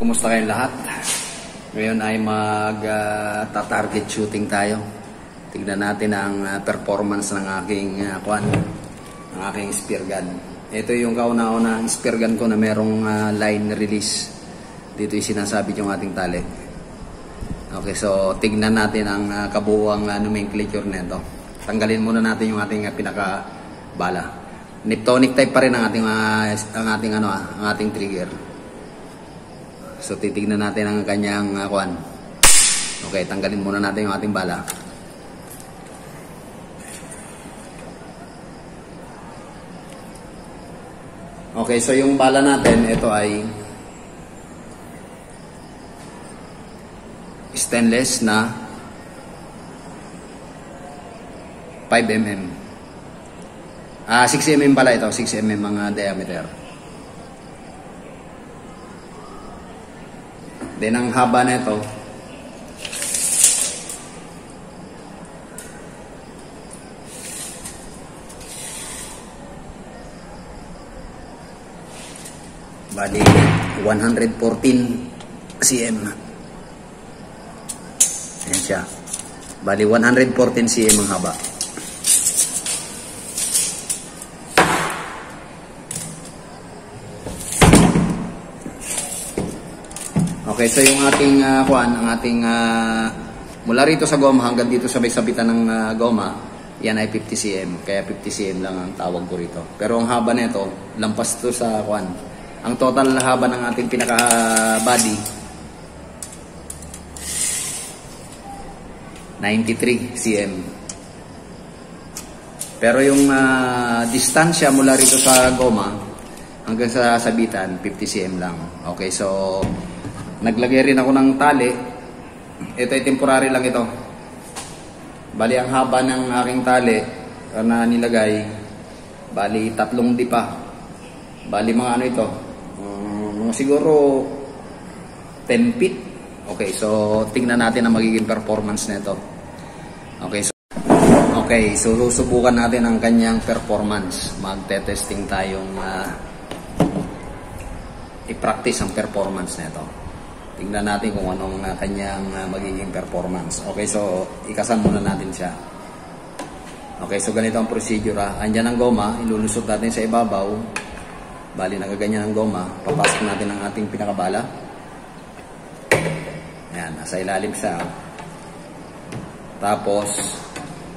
Kumusta kayong lahat? Ngayon ay mag-target shooting tayo. Tignan natin ang performance ng aking ng aking spear gun. Ito yung kauna-una spear gun ko na merong line release. Dito yung sinasabi yung ating tali. Okay, so tignan natin ang kabuuang nomenclature nito. Tanggalin muna natin yung ating pinaka-bala. Niptonic type pa rin ang ating trigger. So titignan natin ang kanyang Okay, tanggalin muna natin yung ating bala. Okay, so yung bala natin, ito ay stainless na 5mm. 6mm pala ito, 6mm ang diameter. Then ang haba na ito, bali 114 cm. Ayan siya. Bali 114 cm ang haba. Okay, so yung ating mula rito sa goma hanggang dito sa sabitan ng goma, yan ay 50 cm. Kaya 50 cm lang ang tawag ko rito. Pero ang haba nito, lampas to sa ang total na haba ng ating pinaka body 93 cm. Pero yung distansya mula rito sa goma hanggang sa sabitan 50 cm lang. Okay, so naglagay rin ako ng tali. Ito ay temporary lang ito. Bali ang haba ng aking tali na nilagay, bali 3 dipa. Bali mga ito, mga siguro 10 feet. Okay, so tingnan natin ang magiging performance nito. Okay, so susubukan natin ang kanyang performance. Magte-testing tayong i-practice ang performance nito. Tingnan natin kung anong kanyang magiging performance. Okay, so ikasan muna natin siya. Okay, so ganito ang procedure. Andyan ang goma, ilulusot natin sa ibabaw. Bali, nagaganyan ang goma. Papasok natin ang ating pinakabala. Ayan, nasa ilalim siya. Tapos,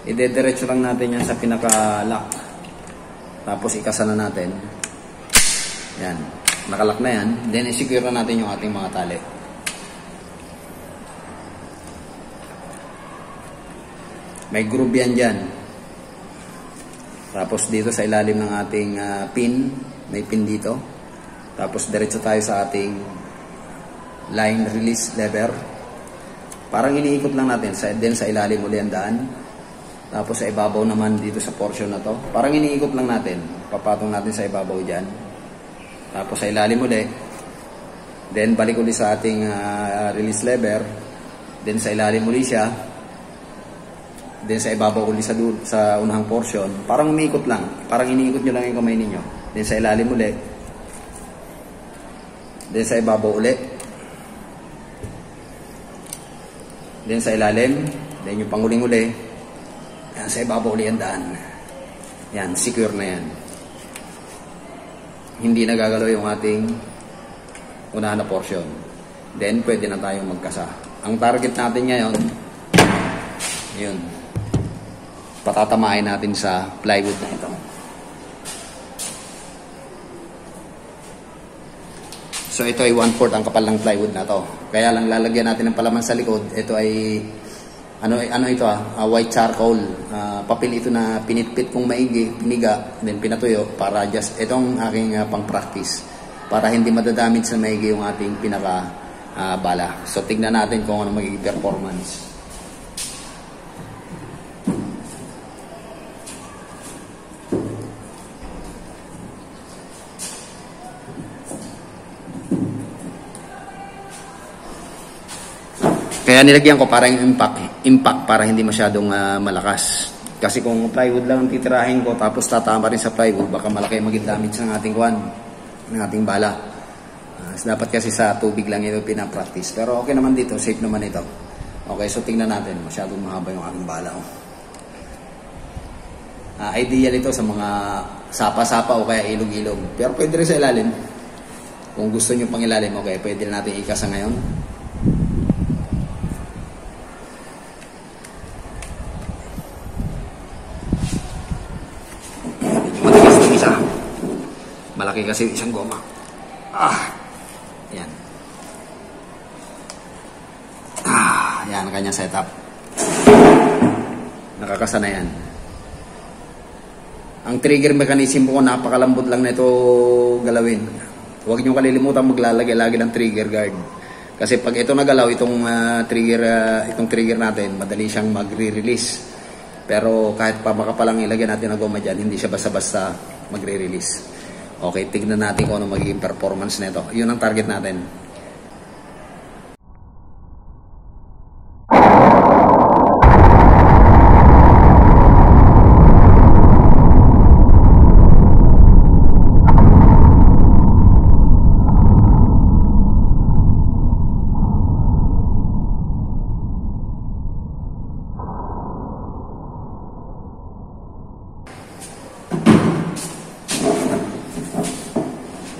idediretso lang natin yan sa pinaka-lock. Tapos, ikasan na natin. Ayan, nakalock na yan. Then, isecure na natin yung ating mga tali. May groove yan dyan. Tapos dito sa ilalim ng ating pin, may pin dito. Tapos diretso tayo sa ating line release lever. Parang iniikot lang natin. Then sa ilalim uli ang daan. Tapos sa ibabaw naman dito sa portion na to. Parang iniikot lang natin. Papatong natin sa ibabaw dyan. Tapos sa ilalim uli. Then balik uli sa ating release lever. Then sa ilalim uli siya. Then sa ibabaw uli sa unahang portion, parang umiikot lang. Parang iniikot nyo lang yung kamay ninyo. Then sa ilalim uli. Then sa ibabaw uli. Then sa ilalim. Then yung panguling uli. Yan, sa ibabaw uli ang daan. Yan, secure na yan. Hindi nagagalaw yung ating unahan na portion. Then pwede na tayong magkasa. Ang target natin ngayon, yun. Patatamain natin sa plywood na ito. So ito ay 1/4 ang kapal ng plywood na to. Kaya lang lalagyan natin ng palaman sa likod. Ito ay ano ito white charcoal. Papel ito na pinitpit kong maigi, piniga, then pinatuyo para just itong aking pang-practice para hindi madadamage sa maigi yung ating pinaka bala. So tignan natin kung ano magiging performance. Kaya nilagyan ko para yung impact para hindi masyadong malakas. Kasi kung plywood lang ang titirahin ko tapos tatama rin sa plywood, baka malaki maging damage ng ating ng ating bala. Dapat kasi sa tubig lang ito pinapractice. Pero okay naman dito, safe naman ito. Okay, so tingnan natin. Masyadong mahaba yung aking bala. Ideal ito sa mga sapa-sapa o kaya ilog-ilog. Pero pwede rin sa ilalim. Kung gusto nyo pang ilalim, okay, pwede natin ikasa ngayon. Matigas ng isa. Malaki kasi isang goma. Yan. Yan ang kanyang setup. Nakakasa na yan. Ang trigger mechanism ko, napakalambot lang na ito galawin. Huwag nyo kalilimutan maglalagay lagi ng trigger guard. Kasi pag ito nagalaw, itong trigger natin, madali siyang magre-release. Pero kahit pa makapalang ilagyan natin ng goma dyan, hindi siya basta-basta magre-release. Okay, tignan natin kung ano magiging performance nito. Yun ang target natin.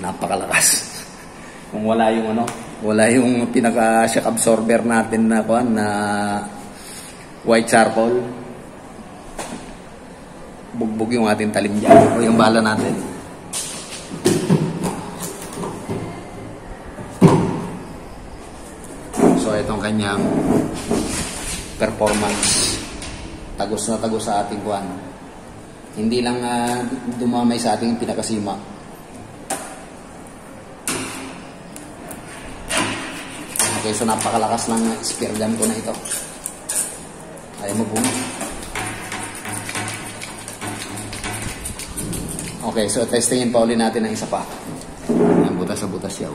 Napakalakas. Kung wala yung wala yung pinaka shock absorber natin na white charcoal, bugbog yung ating talim dyan o yung bala natin. So itong kanyang performance, tagos na tagos sa ating hindi lang dumamay sa ating pinakasima. Okay, so napakalakas ng spear gun ko na ito. Ayaw mo boom. Okay, so testingin pa ulit natin ng isa pa. Ayan, butas sa butas yaw.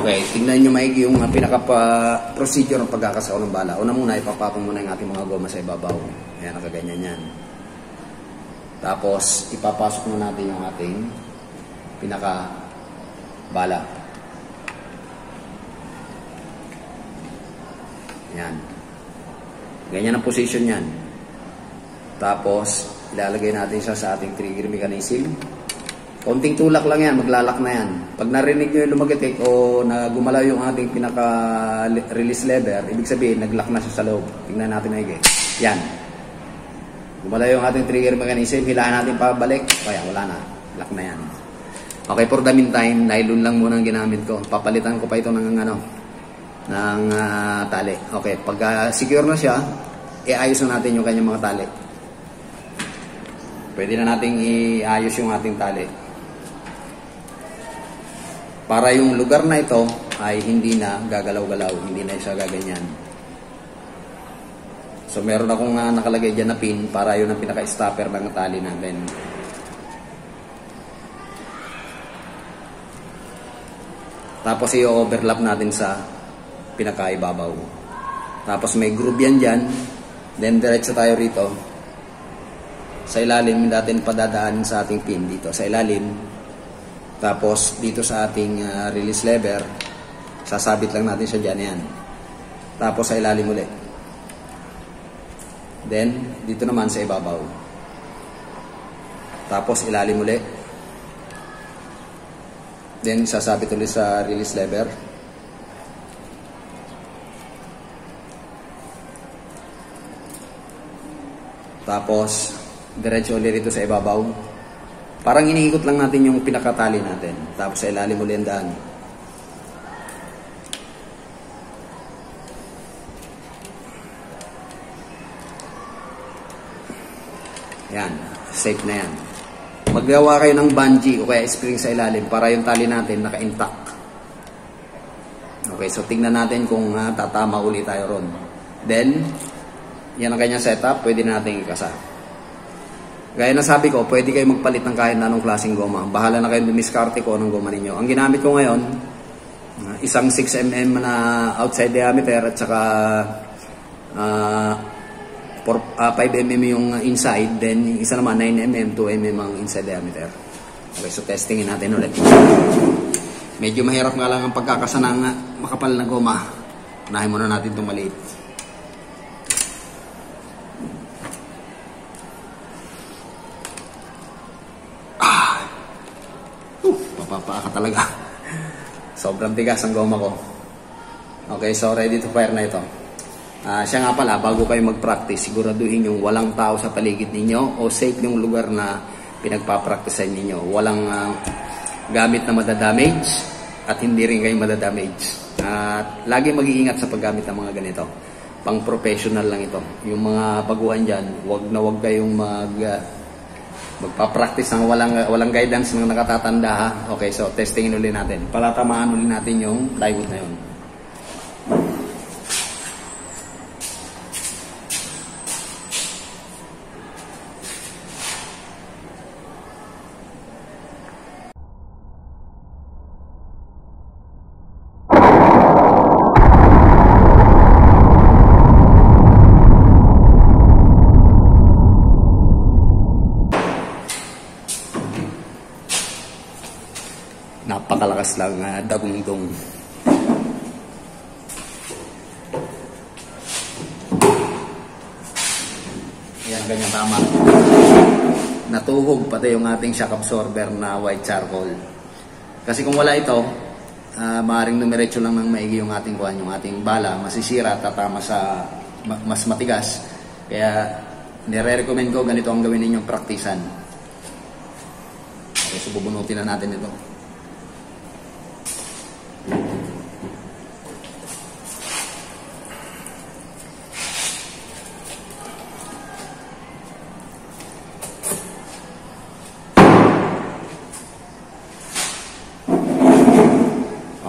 Okay, tingnan nyo maigi yung pinaka-procedure ng pagkakasaw ng bala. Una muna, ipapapang muna yung ating mga goma sa ibabaw. Ayan, nakaganyan yan. Tapos, ipapasok muna natin yung ating pinaka-bala. Ayan. Ganyan ang position yan. Tapos, ilalagay natin siya sa ating trigger mechanism. Konting tulak lang yan, maglalak na yan. Pag narinig nyo yung lumagitik o gumalaw yung ating pinaka-release lever, ibig sabihin, naglock na siya sa loob. Tingnan natin maigi. Yan. Gumalaw yung ating trigger mechanism, hilaan natin pabalik. Kaya wala na. Lock na yan. Okay, for the meantime, nylon lang muna ang ginamit ko. Papalitan ko pa ito ng tali. Okay, pag secure na siya, iayos na natin yung kanyang mga tali. Pwede na nating iayos yung ating tali. Para yung lugar na ito ay hindi na gagalaw-galaw, hindi na siya gaganyan. So meron akong nakalagay dyan na pin para yun ang pinaka-stopper ng tali natin. Tapos i-overlap natin sa pinaka-ibabaw. Tapos may groove yan dyan. Then diretso tayo rito. Sa ilalim, natin padadaanin sa ating pin dito. Sa ilalim. Tapos dito sa ating release lever, sasabit lang natin siya dyan. Yan. Tapos sa ilalim ulit. Then, dito naman sa ibabaw. Tapos ilalim ulit. Then, sasabit ulit sa release lever. Tapos, diretso ulit rito sa ibabaw. Parang iniikot lang natin yung pinakatali natin. Tapos sa ilalim ulit ang daan. Yan. Safe na yan. Maggawa kayo ng bungee o kaya spring sa ilalim para yung tali natin naka-intact. Okay? Okay, so tingnan natin kung tatama ulit tayo ron. Then, yan ang kanyang setup, pwede natin ikasa. Gaya na sabi ko, pwede kayo magpalit ng kahit anong klaseng goma. Bahala na kayo dumiskarte ko anong goma ninyo. Ang ginamit ko ngayon, isang 6mm na outside diameter at saka 5mm yung inside, then isa naman 9mm, 2mm ang inside diameter. Okay, so testingin natin ulit. Medyo mahirap nga lang ang pagkakasa ng makapal na goma. Unahin muna natin itong maliit. Mapapaa ka talaga. Sobrang tigas ang goma ko. Okay, so ready to fire na ito. Siya nga pala, bago kayo mag-practice, siguraduhin yung walang tao sa paligid ninyo o safe yung lugar na pinagpa-practicean ninyo. Walang gamit na madadamage at hindi rin kayo madadamage. At lagi mag-iingat sa paggamit ng mga ganito. Pang-professional lang ito. Yung mga baguhan dyan, wag kayong magpa-practice ng walang guidance ng nakatatanda, ha? Okay, so testingin ulit natin. Palatamaan ulit natin yung plywood na yun. Napakalakas lang dagundong. Ayan, ganyan tama. Natuhog pati yung ating shock absorber na white charcoal. Kasi kung wala ito, maaaring dumiretso lang ng maigi yung ating yung ating bala, masisira, tatama sa mas matigas. Kaya nire-recommend ko ganito ang gawin ninyong praktisan. Okay, so bubunutin na natin ito.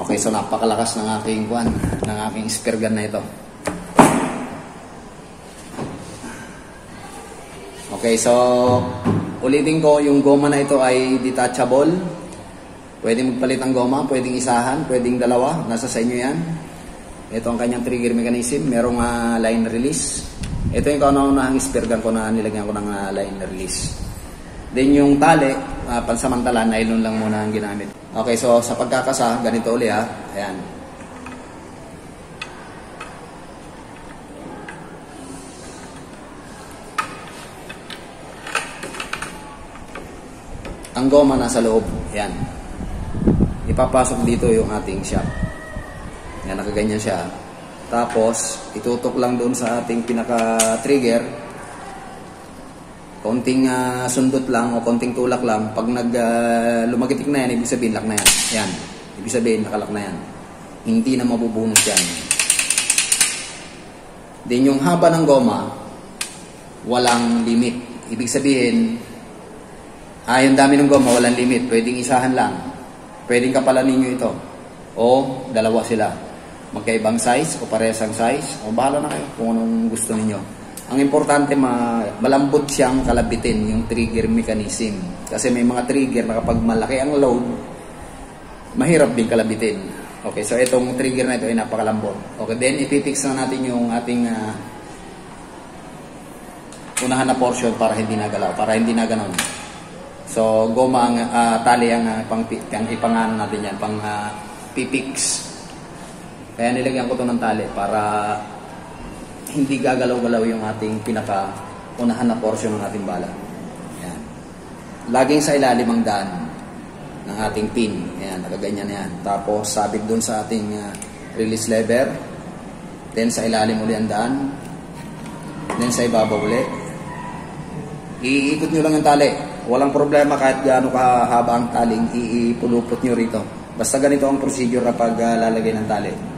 Okay, so napakalakas ng aking spear gun na ito. Okay, so ulitin ko, yung goma na ito ay detachable. Pwede magpalit ng goma, pwedeng isahan, pwedeng dalawa, nasa sa inyo yan. Ito ang kanyang trigger mechanism, merong line release. Ito yung kauna-unahang spear gun ko na nilagyan ko ng line release. Then yung tali, pansamantala, nylon lang muna ang ginamit. Okay, so sa pagkakasa, ganito ulit, ha. Ayan. Ang goma nasa loob. Ayan. Ipapasok dito yung ating shock. Ayan, nakaganyan siya. Tapos, itutok lang doon sa ating pinaka-trigger. Konting sundot lang o konting tulak lang. Pag lumagitik na yan, ibig sabihin lock na yan. Yan. Ibig sabihin nakalock na yan. Hindi na mabubunos yan. Then yung haba ng goma, walang limit. Ibig sabihin, yung dami ng goma, walang limit. Pwedeng isahan lang. Pwedeng kapalan ninyo ito. O dalawa sila. Magkaibang size o parehas ang size. O bahala na kayo kung anong gusto ninyo. Ang importante, malambot siyang kalabitin yung trigger mechanism. Kasi may mga trigger na kapag malaki ang load, mahirap din kalabitin. Okay, so itong trigger na ito ay napakalambot. Okay, then ipipix na natin yung ating unahan na portion para hindi nagalaw, para hindi na ganon. So goma ang tali ang ipangano natin yan, pang pipix. Kaya nilagyan ko to ng tali para hindi gagalaw-galaw yung ating pinaka-unahan na portion ng ating bala. Ayan. Laging sa ilalim ang daan ng ating pin. Ayan, nakaganyan na yan. Tapos, sabit dun sa ating release lever. Then, sa ilalim uli ang daan. Then, sa ibabaw uli. Iikot nyo lang yung tali. Walang problema kahit gaano kahaba ang taling ipulupot nyo rito. Basta ganito ang procedure kapag lalagay ng tali.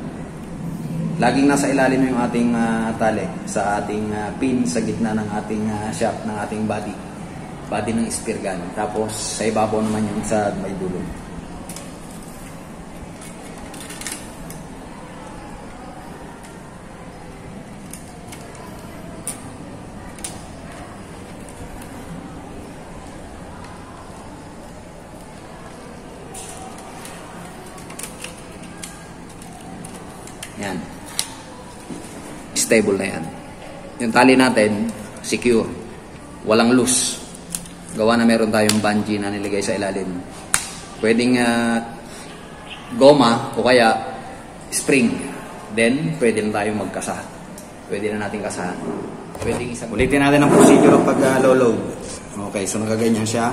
Laging nasa ilalim yung ating tali sa ating pin sa gitna ng ating shaft ng ating body ng spear gun. Tapos sa ibabaw naman yung sa may dulo. Yan. Stable na yan. Yung tali natin, secure. Walang loose. Gawa na meron tayong bungee na nilagay sa ilalim. Pwedeng goma o kaya spring. Then, pwede na tayong magkasa. Pwede na natin kasahan. Ulitin natin ang procedure ng pag-load. Okay, so nagaganyan siya.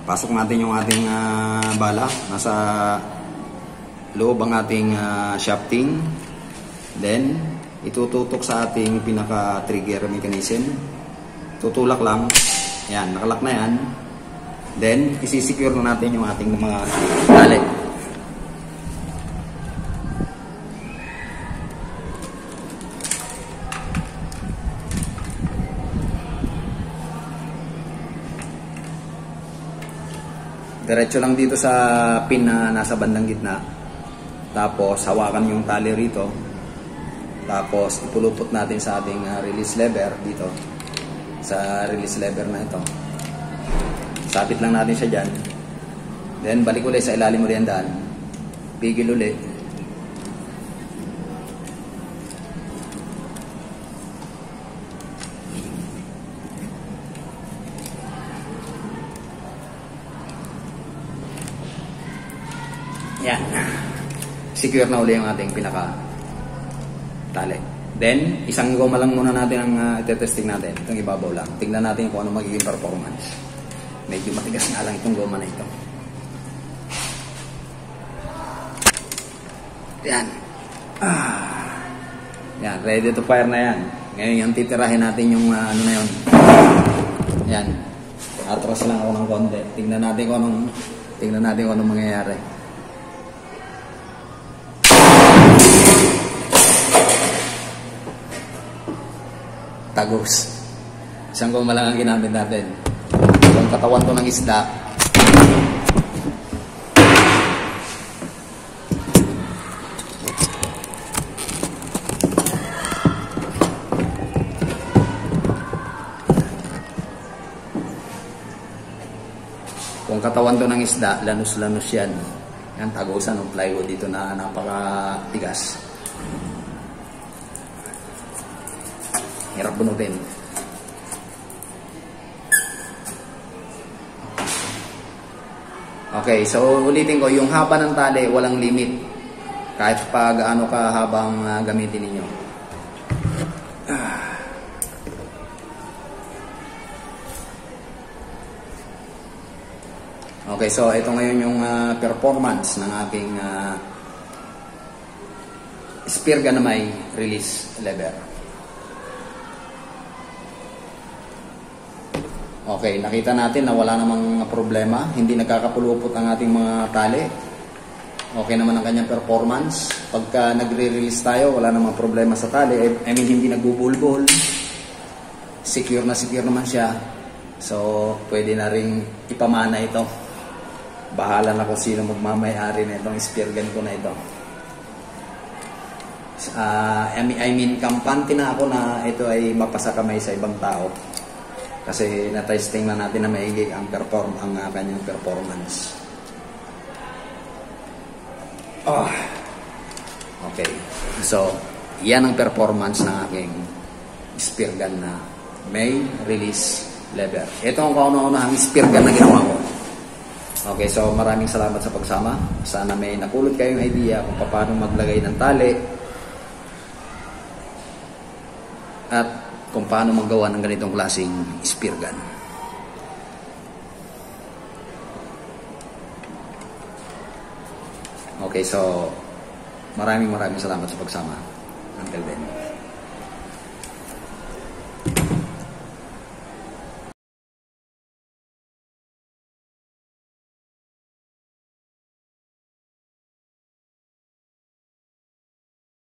Pasok natin yung ating bala. Nasa loob ang ating shafting. Then, itututok sa ating pinaka-trigger mechanism. Tutulak lang. Yan, nakalak na yan. Then, isisecure na natin yung ating mga tali. Diretso lang dito sa pin na nasa bandang gitna. Tapos hawakan yung tali rito. Tapos ipulupot natin sa ating release lever dito. Sa release lever na ito. Sabit lang natin siya dyan. Then balik ulit sa ilalim ulit ang daan. Pigil ulit. Yan. Secure na uli yung ating pinaka tali. Then, isang goma lang muna natin ang itetesting natin. Itong ibabaw lang. Tingnan natin kung ano magiging performance. Medyo matigas nga lang itong goma na ito. Yan. Yan. Ready to fire na yan. Ngayon, yung titirahin natin yung ano na yun. Yan. Atras lang ako ng konti. Tingnan natin kung anong mangyayari. Tagos. Isang goma lang ang ginamit natin. Yung katawan to ng isda. Kung katawan to ng isda, lanus-lanus yan. Yan, tagusan ng plywood dito na napakatigas. Hirap bunutin. Okay, so ulitin ko, yung haba ng tali, walang limit. Kahit pa gaano kahabang gamitin ninyo. Okay, so ito ngayon yung performance ng aking spear gun na may release lever. Okay, nakita natin na wala namang problema. Hindi nagkakapulupot ang ating mga tali. Okay naman ang kanyang performance. Pagka nagre-release tayo, wala namang problema sa tali. I mean, hindi nagbubulbol. Secure naman siya. So, pwede na rin ipamana ito. Bahala na kung sino magmamayari na itong spear gun ko na ito. I mean, kampante na ako na ito ay mapasa kamay sa ibang tao. Kasi na-testing na natin na maigi ang kanyang performance. Okay. So, yan ang performance ng aking spear gun na may release lever. Ito ang kauna-unahang spear gun na ginawa ko. Okay, so maraming salamat sa pagsama. Sana may napulot kayong idea kung paano maglagay ng tali at kung paano magawa ng ganitong klaseng spear gun. Okay, so maraming salamat sa pagsama. Until then.